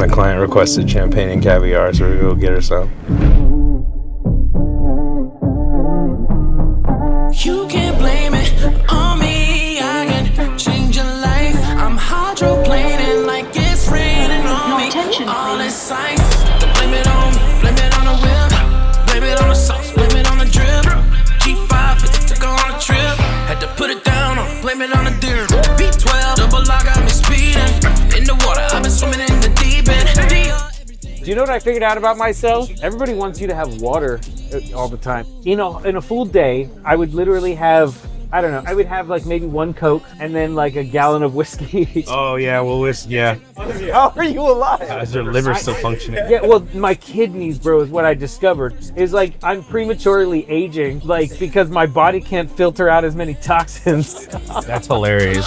My client requested champagne and caviar, so we're gonna go get her some. You can't blame it on me. I can change your life. I'm hydroplaning like it's raining on me. All this science. Blame it on me. Blame it on the whip. Blame it on the sauce. Blame it on the drip. G5 took her on a trip. Had to put it down on. Blame it on the deer. V12 double lock got me speeding in the water. I've been swimming in the deep end. Do you know what I figured out about myself? Everybody wants you to have water all the time. You know, in a full day, I would literally have, I don't know, I would have like maybe one Coke and then like a gallon of whiskey. Oh yeah, well yeah. How are you alive? Is your liver still functioning? Yeah, well, my kidneys, bro, is what I discovered. Is like I'm prematurely aging, like because my body can't filter out as many toxins. That's hilarious.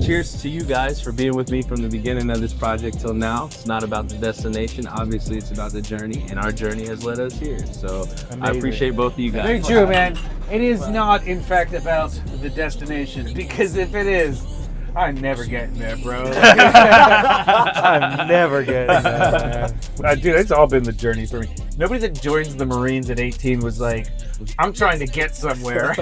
Cheers to you guys for being with me from the beginning of this project till now. It's not about the destination. Obviously, it's about the journey, and our journey has led us here. So amazing. I appreciate both of you guys. Very true, man. It is not, in fact, about the destination, because if it is, I'm never getting there, bro. I'm never getting there, man. Dude, it's all been the journey for me. Nobody that joins the Marines at 18 was like, I'm trying to get somewhere.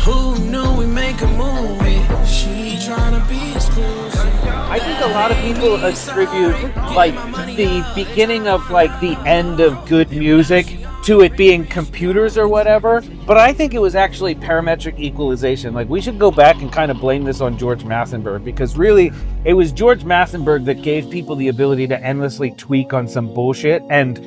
Who knew we make a movie? She trying to be exclusive. I think a lot of people attribute like the beginning of like the end of good music to it being computers or whatever, but I think it was actually parametric equalization. Like we should go back and kind of blame this on George Massenburg, because really it was George Massenburg that gave people the ability to endlessly tweak on some bullshit. And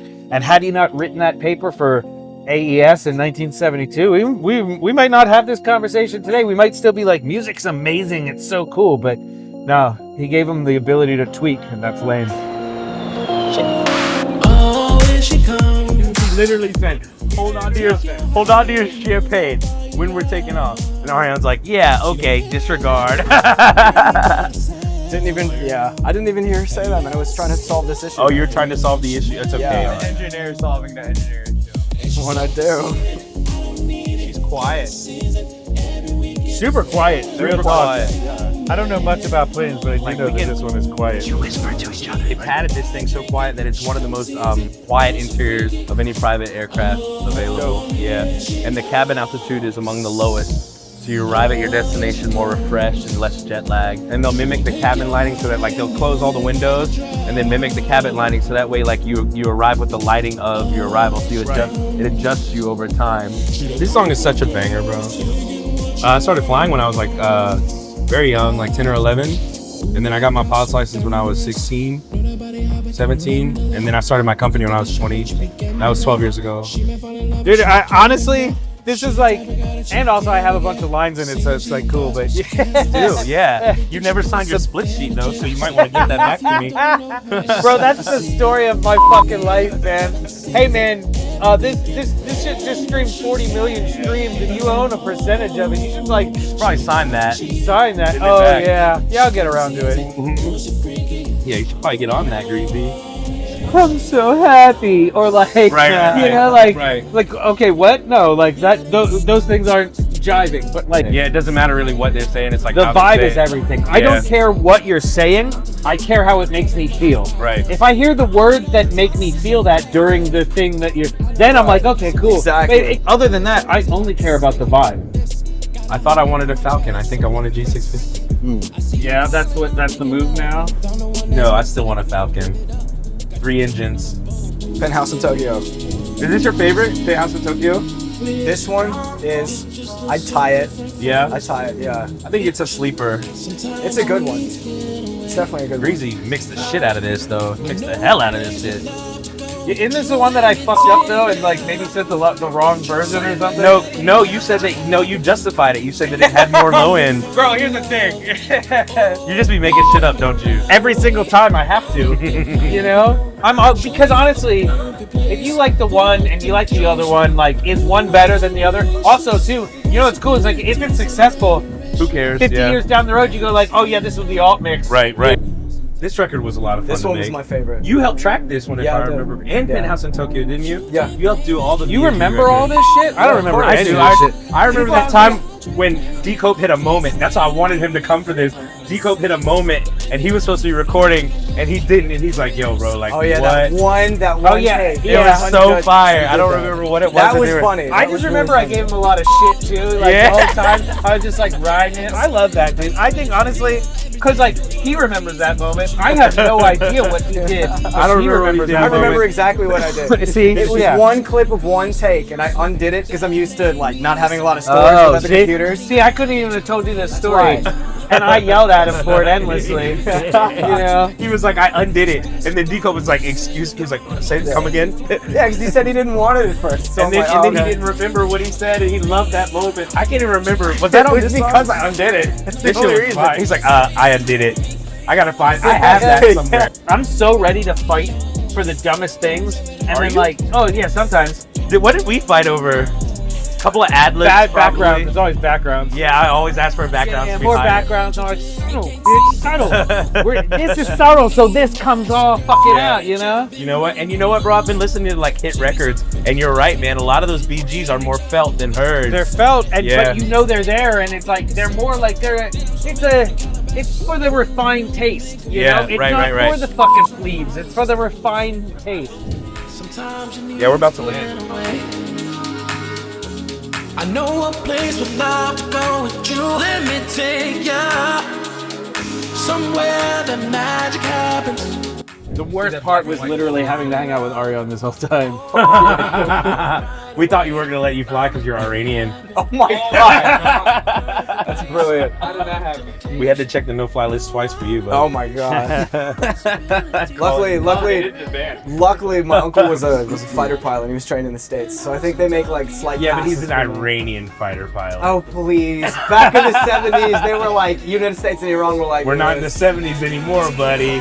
had he not written that paper for AES in 1972, we might not have this conversation today. We might still be like, music's amazing, it's so cool, but no, he gave him the ability to tweak, and that's lame. Oh, here she comes. He literally said, hold on to your champagne when we're taking off. And Ariane's like, yeah, okay, disregard. I didn't even hear her say that, man. I was trying to solve this issue. Oh, you're trying to solve the issue? It's okay. Yeah. The engineer solving the engineer issue. What I do. She's quiet. Super quiet. Real quiet. I don't know much about planes, but I do know that this one is quiet. They padded this thing so quiet that it's one of the most quiet interiors of any private aircraft available. Yeah, and the cabin altitude is among the lowest. So you arrive at your destination more refreshed and less jet lag. And they'll mimic the cabin lighting so that like they'll close all the windows and then mimic the cabin lighting so that way like you arrive with the lighting of your arrival. So it adjusts you over time. This song is such a banger, bro. I started flying when I was like very young, like 10 or 11. And then I got my pilot's license when I was 16, 17. And then I started my company when I was 20. That was 12 years ago. Dude, I honestly, this is like, and also I have a bunch of lines in it, so it's like cool, but Dude, yeah. You never signed your split sheet though, so you might want to give that back to me. Bro, that's the story of my fucking life, man. Hey man, this shit just streamed 40 million streams and you own a percentage of it. You should like Probably sign that. sign that. Give it Oh back. yeah, I'll get around to it. Yeah, you should probably get on that, Greasy. I'm so happy, or like, Right. you know, like, Right. like, okay, what? No, like that. Those things aren't jiving, but like, Yeah, it doesn't matter really what they're saying. It's like the how they vibe say is it. everything. I Yeah. don't care what you're saying. I care how it makes me feel. Right. If I hear the words that make me feel that during the thing that you're, then I'm like, okay, cool. Exactly. But other than that, I only care about the vibe. I thought I wanted a Falcon. I think I want a G650. Yeah, that's the move now. No, I still want a Falcon. 3 engines. Penthouse in Tokyo. Is this your favorite Penthouse in Tokyo? This one is, I'd tie it. Yeah. I tie it, yeah. I think it's a sleeper. It's a good one. It's definitely a good one. Greasy mixed the shit out of this, though. Mixed the hell out of this shit. Isn't this the one that I fucked up though, and like maybe said the wrong version or something? No, you said that. No, you justified it. You said that it had more low end. Bro, here's the thing. You just be making shit up, don't you? Every single time I have to, you know? Because honestly, if you like the one and you like the other one, like, is one better than the other? Also, too, you know what's cool is like, if it's successful, Who cares? 50 years down the road, you go like, oh yeah, this was the alt mix. Right. This record was a lot of fun. This to one was make. my favorite. You helped track this one, if Yeah, I I did. remember. And Yeah. Penthouse in Tokyo, didn't you? Yeah. You helped do all the. You B&B remember all records. this shit? I don't remember I any do. of this shit. I remember that time when D-Cope hit a moment. That's why I wanted him to come for this. D-Cope hit a moment, and he was supposed to be recording, and he didn't. And he's like, "Yo, bro, like, Oh yeah, what?" that one yeah. take. It was so 100%. fire. I don't remember what it was. That but was they were- funny. I That just was remember really I gave him a lot of shit too, like Yeah. the whole time. I was just like riding it. I love that, dude. I think honestly, because like he remembers that moment. I have no idea what he did. I don't He remember what he remembers did. that I remember moment. exactly what I did. See, It was yeah. one clip of one take, and I undid it because I'm used to like not having a lot of storage Oh, with other see? computers. See, I couldn't even have told you this story, right. and I yelled at him for it endlessly. You know. He was like, "I undid it," and then D-Cope was like, "Excuse," he was like, "Say, come again." Yeah, because he said he didn't want it at first. So And then, I'm like, and then okay. he didn't remember what he said, and he loved that moment. I can't even remember. Was that on It this was song? because I undid it. That's the This shit only was reason. fire. He's like, I undid it. I gotta find. I have that somewhere. I'm so ready to fight for the dumbest things, and Are then you? like, oh yeah, sometimes What did we fight over? A couple of ad libs. bad probably. background. There's always backgrounds. Yeah, I always ask for backgrounds. Yeah, to be more higher. backgrounds. I'm like, subtle, bitch, subtle. This is subtle, so this comes all fucking out, you know? You know what? And you know what, bro? I've been listening to like hit records, and you're right, man. A lot of those BGs are more felt than heard. They're felt, and Yeah. but you know they're there, and it's like they're more like it's for the refined taste, you Yeah, know? It's right, not right, right. for the fucking plebes. It's for the refined taste. Sometimes you need Yeah, we're about to to land. get away. I know a place with love to go with you. Let me take ya somewhere that magic happens. The worst part was literally having to hang out with Ariane this whole time. We thought you weren't gonna let you fly because you're Iranian. Oh my god, that's brilliant. How did that happen? We had to check the no-fly list twice for you, but Oh my god. Luckily, my uncle was a fighter pilot. And he was trained in the States, so I think they make like slight. yeah, but he's passes an for me. Iranian fighter pilot. Oh please! Back in the '70s, they were like United States and Iran were like. We're not in the 70s anymore, buddy.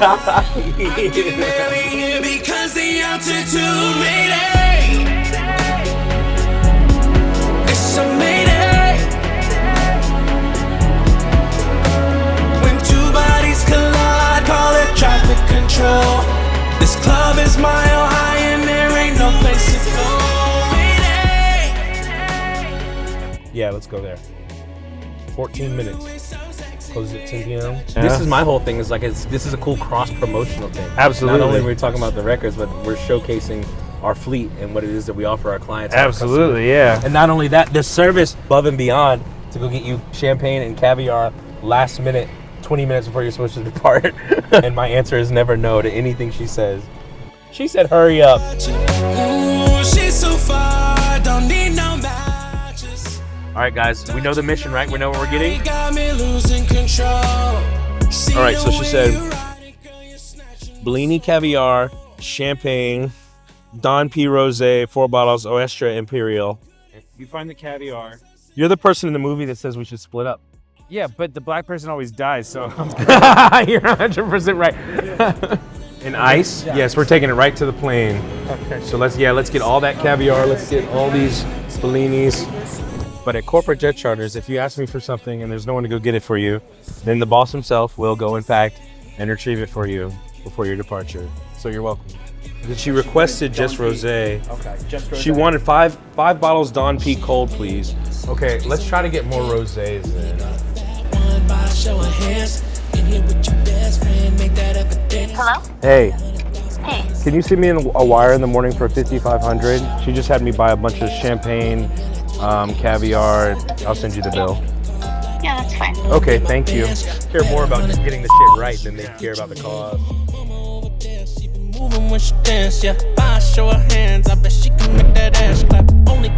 Because the altitude Mayday. It's a Mayday. When two bodies collide, call it traffic control. This club is mile high and there ain't no place to go. Mayday. Yeah, let's go there. 14 minutes. Close at 10 p.m. This is my whole thing. Is like this is a cool cross promotional thing. Absolutely. Not only are we talking about the records, but we're showcasing our fleet and what it is that we offer our clients. and our Absolutely, yeah. And not only that, the service above and beyond to go get you champagne and caviar last minute, 20 minutes before you're supposed to depart. And my answer is never no to anything she says. She said, hurry up. Ooh, she's so far, don't need no matches. All right, guys, we know the mission, right? We know what we're getting. You got me losing control. All right, so she said, Bellini caviar, champagne, Don P. Rosé, 4 bottles, Oestra Imperial. You find the caviar. You're the person in the movie that says we should split up. Yeah, but the black person always dies, so You're 100% right. And ice? Yes, we're taking it right to the plane. Okay. So let's get all that caviar. Let's get all these Bellinis. But at corporate jet charters, if you ask me for something and there's no one to go get it for you, then the boss himself will go, in fact, and retrieve it for you before your departure. So you're welcome. Then she requested just rosé. Okay, just rosé. She wanted five bottles Don P cold, please. Okay, let's try to get more rosés then. One by show of hands. In here with your best friend, make that evidence. Hello? Hey, Hey. can you send me a wire in the morning for 5,500? She just had me buy a bunch of champagne, caviar. I'll send you the bill. Yeah, that's fine. Okay, thank you. Care more about just getting the shit right than they care about the cost. Moving when she dance, yeah. By show of hands, I bet she can make that ass clap. Only